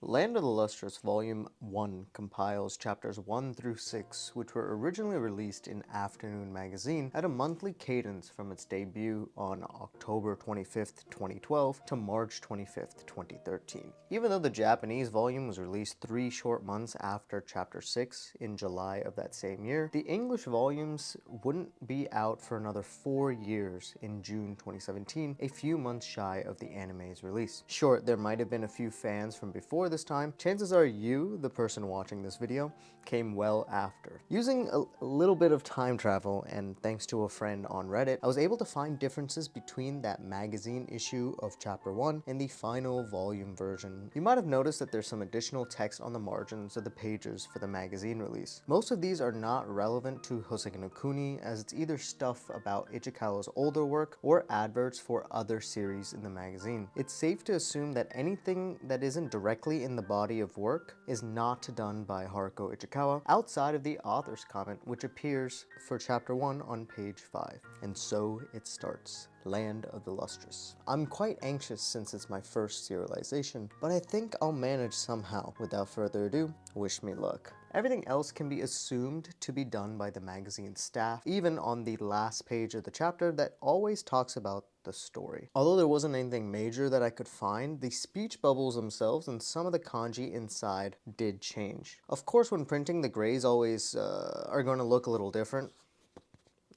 Land of the Lustrous Volume 1 compiles chapters 1 through 6, which were originally released in Afternoon Magazine at a monthly cadence from its debut on October 25th, 2012 to March 25th, 2013. Even though the Japanese volume was released 3 short months after chapter 6 in July of that same year, the English volumes wouldn't be out for another 4 years in June 2017, a few months shy of the anime's release. Sure, there might have been a few fans from before this time, chances are you, the person watching this video, came well after. Using a little bit of time travel and thanks to a friend on Reddit, I was able to find differences between that magazine issue of chapter 1 and the final volume version. You might have noticed that there's some additional text on the margins of the pages for the magazine release. Most of these are not relevant to Houseki no Kuni, as it's either stuff about Ichikawa's older work or adverts for other series in the magazine. It's safe to assume that anything that isn't directly in the body of work is not done by Haruko Ichikawa, outside of the author's comment, which appears for chapter 1 on page 5. And so it starts. Land of the Lustrous. I'm quite anxious since it's my first serialization, but I think I'll manage somehow. Without further ado, wish me luck. Everything else can be assumed to be done by the magazine staff, even on the last page of the chapter that always talks about the story. Although there wasn't anything major that I could find, the speech bubbles themselves and some of the kanji inside did change. Of course, when printing, the grays always are going to look a little different,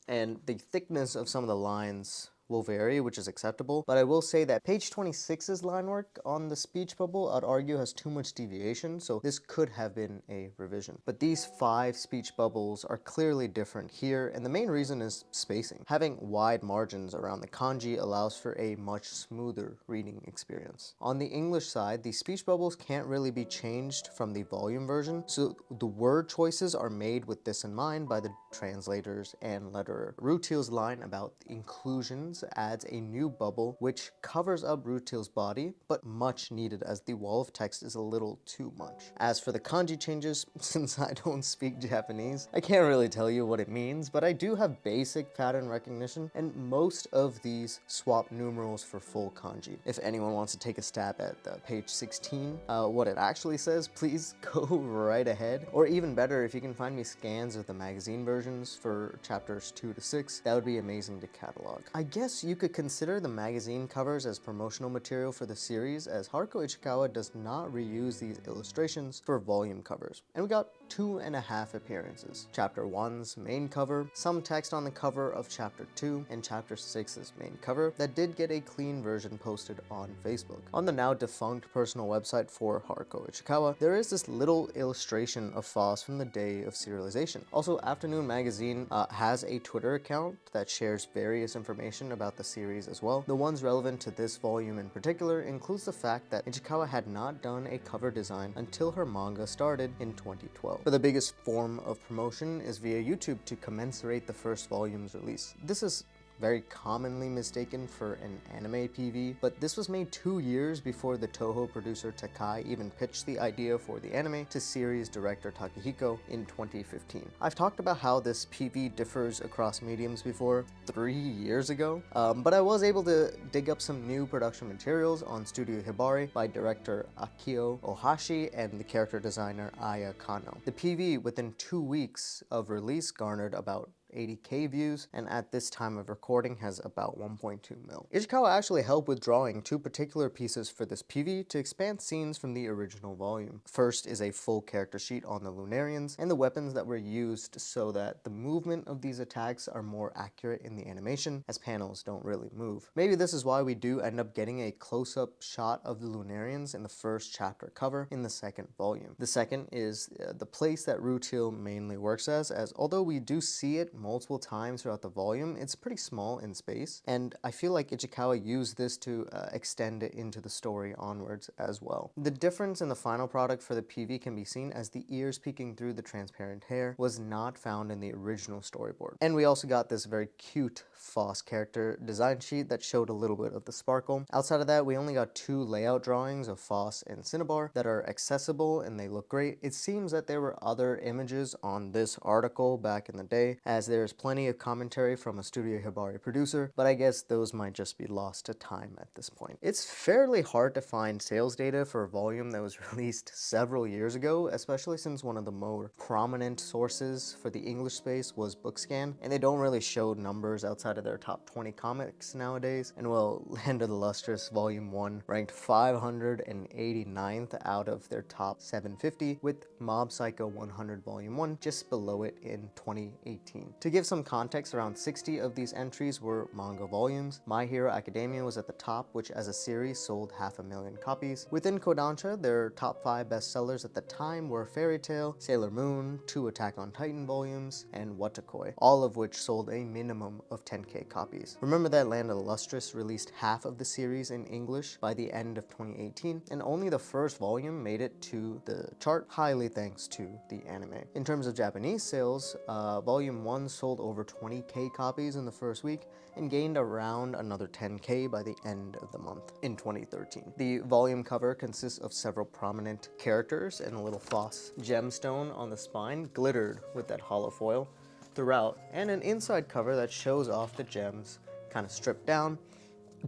and the thickness of some of the lines will vary, which is acceptable, but I will say that page 26's line work on the speech bubble, I'd argue, has too much deviation, so this could have been a revision. But these 5 speech bubbles are clearly different here, and the main reason is spacing. Having wide margins around the kanji allows for a much smoother reading experience. On the English side, the speech bubbles can't really be changed from the volume version, so the word choices are made with this in mind by the translators and letterer. Rutil's line about inclusions adds a new bubble which covers up Rutil's body, but much needed as the wall of text is a little too much. As for the kanji changes, since I don't speak Japanese, I can't really tell you what it means, but I do have basic pattern recognition, and most of these swap numerals for full kanji. If anyone wants to take a stab at page 16, what it actually says, please go right ahead. Or even better, if you can find me scans of the magazine versions for chapters 2 to 6, that would be amazing to catalog. I guess you could consider the magazine covers as promotional material for the series, as Haruko Ichikawa does not reuse these illustrations for volume covers. And we got 2.5 appearances. Chapter 1's main cover, some text on the cover of chapter 2, and chapter 6's main cover that did get a clean version posted on Facebook. On the now defunct personal website for Haruko Ichikawa, there is this little illustration of Foss from the day of serialization. Also, Afternoon Magazine has a Twitter account that shares various information about the series as well. The ones relevant to this volume in particular includes the fact that Ichikawa had not done a cover design until her manga started in 2012. But the biggest form of promotion is via YouTube to commensurate the first volume's release. This is very commonly mistaken for an anime PV, but this was made 2 years before the Toho producer Takai even pitched the idea for the anime to series director Takehiko in 2015. I've talked about how this PV differs across mediums before 3 years ago, but I was able to dig up some new production materials on Studio Hibari by director Akio Ohashi and the character designer Aya Kano. The PV within 2 weeks of release garnered about 80k views, and at this time of recording has about 1.2 mil. Ichikawa actually helped with drawing 2 particular pieces for this PV to expand scenes from the original volume. First is a full character sheet on the Lunarians and the weapons that were used so that the movement of these attacks are more accurate in the animation, as panels don't really move. Maybe this is why we do end up getting a close-up shot of the Lunarians in the first chapter cover in the second volume. The second is the place that Rutil mainly works as although we do see it multiple times throughout the volume, it's pretty small in space, and I feel like Ichikawa used this to extend it into the story onwards as well. The difference in the final product for the PV can be seen as the ears peeking through the transparent hair was not found in the original storyboard. And we also got this very cute Foss character design sheet that showed a little bit of the sparkle. Outside of that, we only got 2 layout drawings of Foss and Cinnabar that are accessible and they look great. It seems that there were other images on this article back in the day, as there's plenty of commentary from a Studio Hibari producer, but I guess those might just be lost to time at this point. It's fairly hard to find sales data for a volume that was released several years ago, especially since one of the more prominent sources for the English space was Bookscan, and they don't really show numbers outside of their top 20 comics nowadays. And well, Land of the Lustrous Volume 1 ranked 589th out of their top 750, with Mob Psycho 100 Volume 1 just below it in 2018. To give some context, around 60 of these entries were manga volumes. My Hero Academia was at the top, which as a series sold 500,000 copies. Within Kodansha, their top 5 bestsellers at the time were Fairy Tail, Sailor Moon, 2 Attack on Titan volumes, and Watakoi, all of which sold a minimum of 10k copies. Remember that Land of the Lustrous released half of the series in English by the end of 2018, and only the first volume made it to the chart, highly thanks to the anime. In terms of Japanese sales, Volume 1 sold over 20k copies in the first week and gained around another 10k by the end of the month in 2013. The volume cover consists of several prominent characters and a little floss gemstone on the spine, glittered with that hollow foil throughout, and an inside cover that shows off the gems kind of stripped down,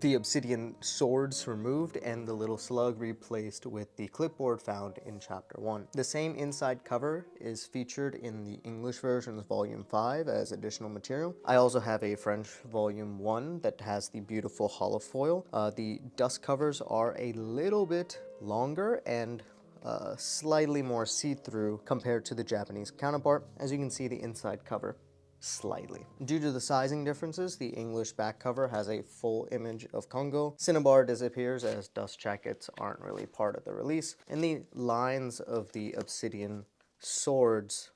the obsidian swords removed, and the little slug replaced with the clipboard found in chapter 1. The same inside cover is featured in the English version of volume 5 as additional material. I also have a French volume 1 that has the beautiful hollow foil. The dust covers are a little bit longer and slightly more see-through compared to the Japanese counterpart. As you can see, the inside cover slightly. Due to the sizing differences, the English back cover has a full image of Kongo. Cinnabar disappears as dust jackets aren't really part of the release, and the lines of the obsidian swords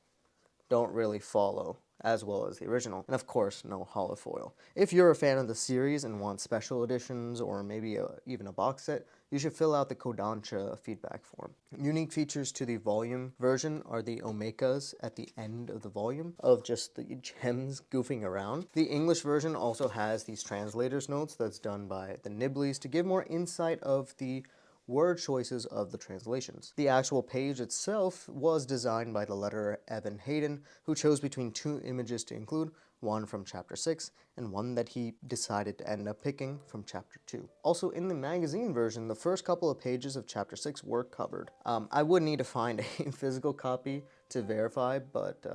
don't really follow as well as the original. And of course, no hollow foil. If you're a fan of the series and want special editions or maybe even a box set, you should fill out the Kodansha feedback form. Unique features to the volume version are the omekas at the end of the volume of just the gems goofing around. The English version also has these translator's notes that's done by the Niblies to give more insight of the word choices of the translations. The actual page itself was designed by the letterer Evan Hayden, who chose between 2 images to include, one from chapter 6 and one that he decided to end up picking from chapter 2. Also, in the magazine version, the first couple of pages of chapter 6 were covered. I would need to find a physical copy to verify, but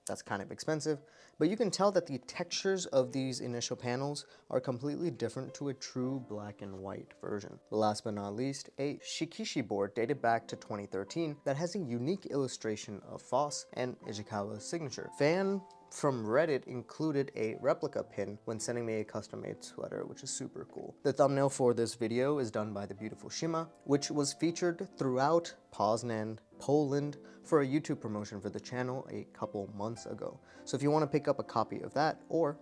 that's kind of expensive. But you can tell that the textures of these initial panels are completely different to a true black and white version. Last but not least, a Shikishi board dated back to 2013 that has a unique illustration of Foss and Ichikawa's signature. Fan from Reddit included a replica pin when sending me a custom-made sweater, which is super cool. The thumbnail for this video is done by the beautiful Shima, which was featured throughout Poznan, Poland for a YouTube promotion for the channel a couple months ago. So if you want to pick up a copy of that or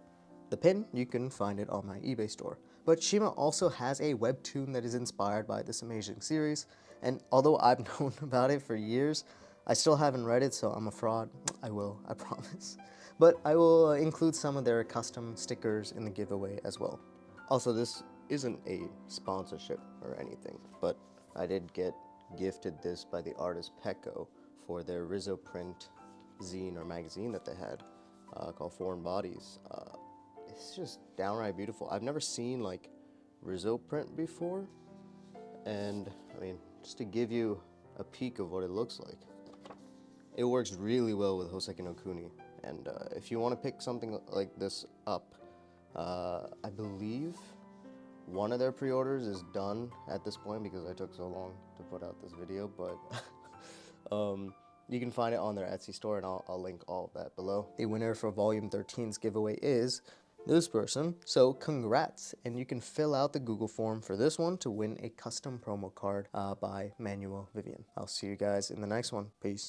the pin, you can find it on my eBay store. But Shima also has a webtoon that is inspired by this amazing series, and although I've known about it for years, I still haven't read it, so I'm a fraud. I will, I promise. But I will include some of their custom stickers in the giveaway as well. Also, this isn't a sponsorship or anything, but I did get gifted this by the artist Pecco for their Rizzo print zine or magazine that they had called Foreign Bodies. It's just downright beautiful. I've never seen like Rizzo print before, and I mean, just to give you a peek of what it looks like, it works really well with Houseki no Kuni. And if you want to pick something like this up, I believe one of their pre-orders is done at this point because I took so long to put out this video, but you can find it on their Etsy store, and I'll link all of that below. The winner for Volume 13's giveaway is this person, so congrats, and you can fill out the Google form for this one to win a custom promo card by Manuel Vivian. I'll see you guys in the next one. Peace.